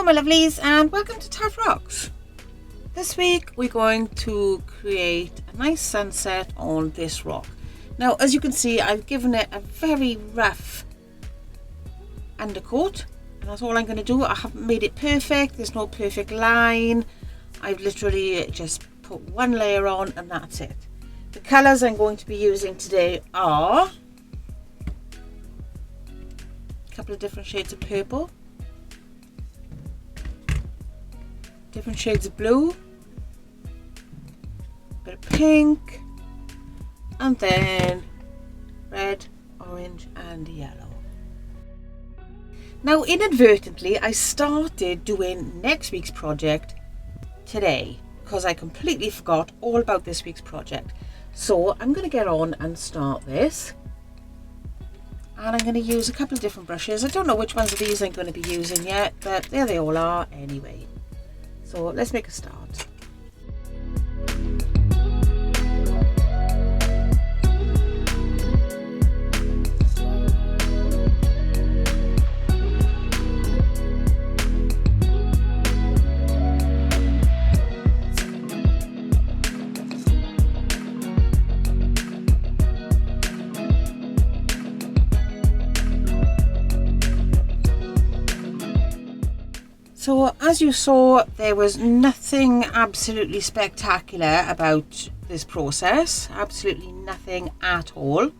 my lovelies, and welcome to Taff Rocks. This week we're going to create a nice sunset on this rock. Now, as you can see, I've given it a very rough undercoat, and that's all I'm going to do. I haven't made it perfect, there's no perfect line. I've literally just put one layer on and that's it. The colours I'm going to be using today are a couple of different shades of purple, different shades of blue, a bit of pink, and then red, orange and yellow. Now, inadvertently I started doing next week's project today because I completely forgot all about this week's project. So I'm going to get on and start this, and I'm going to use a couple of different brushes. I don't know which ones of these I'm going to be using yet, but there they all are anyway. So let's make a start. So as you saw, there was nothing absolutely spectacular about this process, absolutely nothing at all.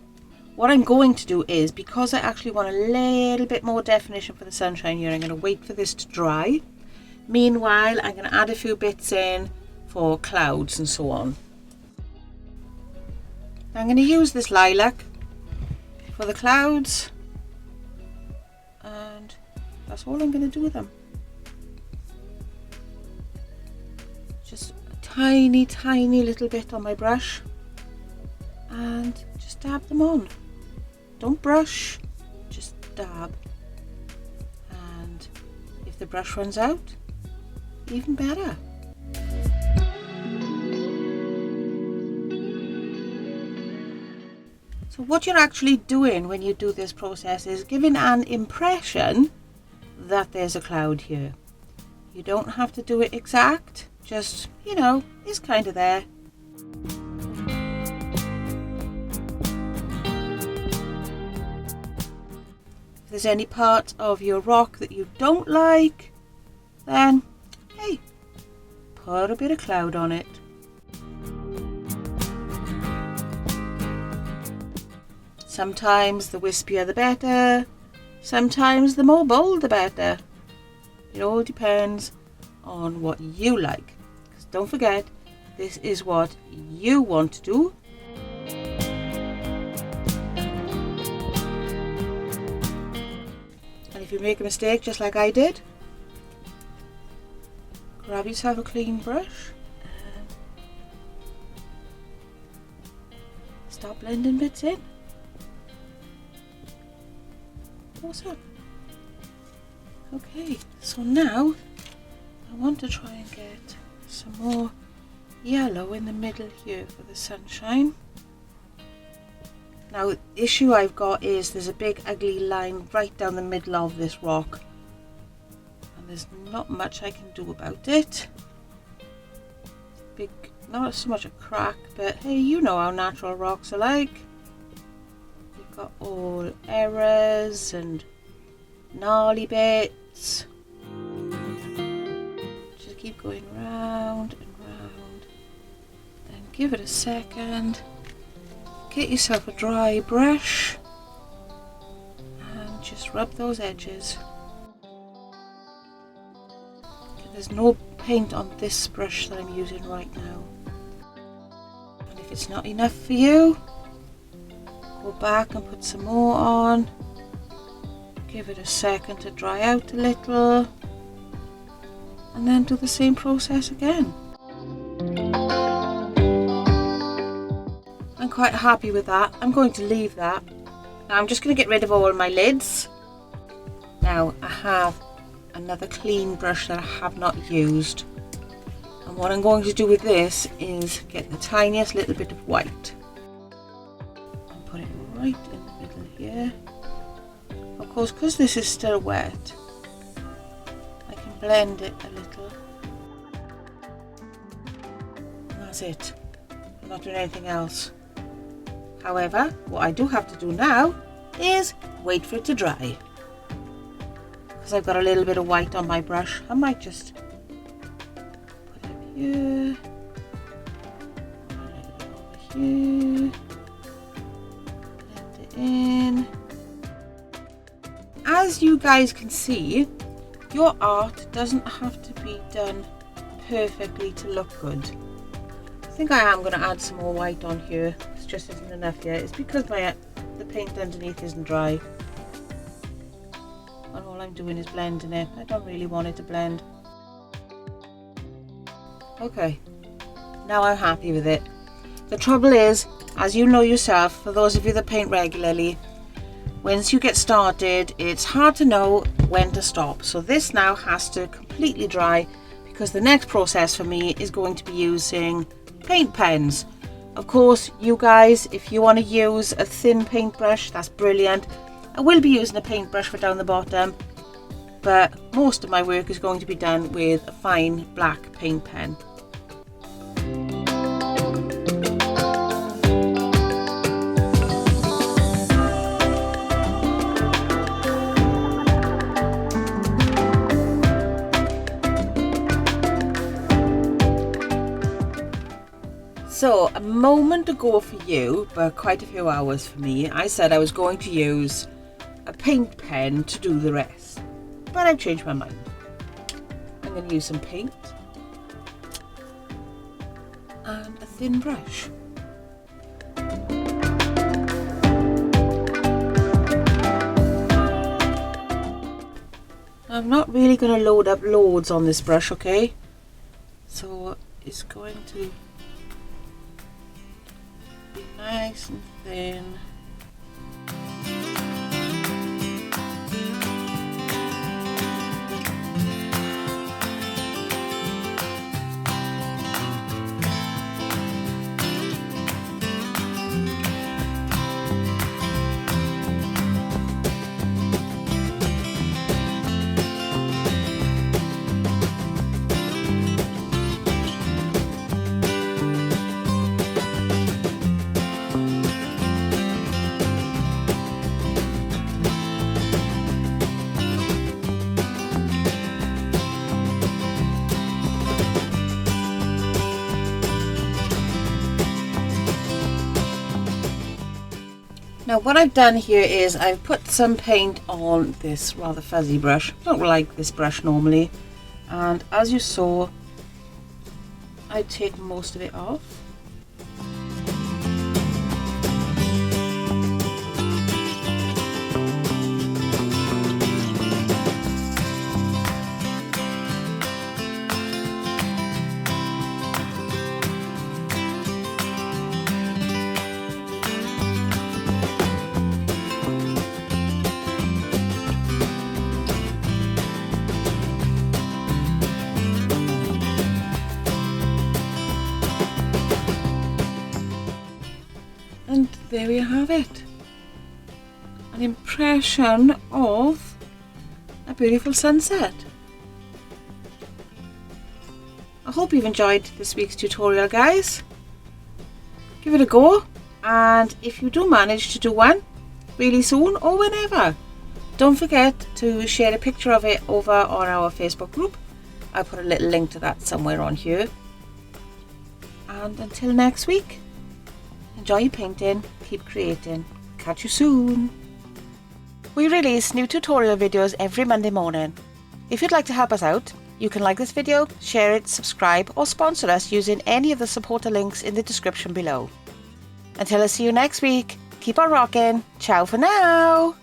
What I'm going to do is, because I actually want a little bit more definition for the sunshine here, I'm going to wait for this to dry. Meanwhile, I'm going to add a few bits in for clouds and so on. I'm going to use this lilac for the clouds, and that's all I'm going to do with them. Just a tiny little bit on my brush and just dab them on. Don't brush, just dab. And if the brush runs out, even better. So what you're actually doing when you do this process is giving an impression that there's a cloud here. You don't have to do it exact. Just, you know, it's kind of there. If there's any part of your rock that you don't like, then, hey, put a bit of cloud on it. Sometimes the wispier the better, sometimes the more bold the better. It all depends on what you like. Don't forget, this is what you want to do. And if you make a mistake just like I did, grab yourself a clean brush and start blending bits in. Awesome. Okay, so now I want to try and get some more yellow in the middle here for the sunshine. Now, the issue I've got is there's a big ugly line right down the middle of this rock, and there's not much I can do about it. Big, not so much a crack, but hey, you know how natural rocks are like. You've got all errors and gnarly bits. Keep going round and round, then give it a second, get yourself a dry brush and just rub those edges. There's no paint on this brush that I'm using right now, and if it's not enough for you, go back and put some more on, give it a second to dry out a little, and then do the same process again. I'm quite happy with that. I'm going to leave that. Now I'm just going to get rid of all my lids. Now I have another clean brush that I have not used. And what I'm going to do with this is get the tiniest little bit of white and put it right in the middle here. Of course, because this is still wet, I can blend it a little. And that's it. I'm not doing anything else. However, what I do have to do now is wait for it to dry. Because I've got a little bit of white on my brush, I might just put it up here, a little bit over here, blend it in. As you guys can see, your art doesn't have to be done perfectly to look good. I think I am going to add some more white on here. It just isn't enough yet. It's because the paint underneath isn't dry. And all I'm doing is blending it. I don't really want it to blend. Okay, now I'm happy with it. The trouble is, as you know yourself, for those of you that paint regularly, once you get started, it's hard to know when to stop. So this now has to completely dry, because the next process for me is going to be using paint pens. Of course, you guys, if you want to use a thin paintbrush, that's brilliant. I will be using a paintbrush for down the bottom, but most of my work is going to be done with a fine black paint pen. So a moment ago for you, but quite a few hours for me, I said I was going to use a paint pen to do the rest, but I've changed my mind. I'm going to use some paint and a thin brush. I'm not really going to load up loads on this brush, okay? So it's going to be nice and thin. Now what I've done here is I've put some paint on this rather fuzzy brush. I don't like this brush normally, and as you saw, I take most of it off. And there we have it, an impression of a beautiful sunset. I hope you've enjoyed this week's tutorial, guys. Give it a go, and if you do manage to do one really soon or whenever, don't forget to share a picture of it over on our Facebook group. I'll put a little link to that somewhere on here. And until next week, enjoy your painting, keep creating. Catch you soon. We release new tutorial videos every Monday morning. If you'd like to help us out, you can like this video, share it, subscribe, or sponsor us using any of the supporter links in the description below. Until I see you next week, keep on rocking. Ciao for now.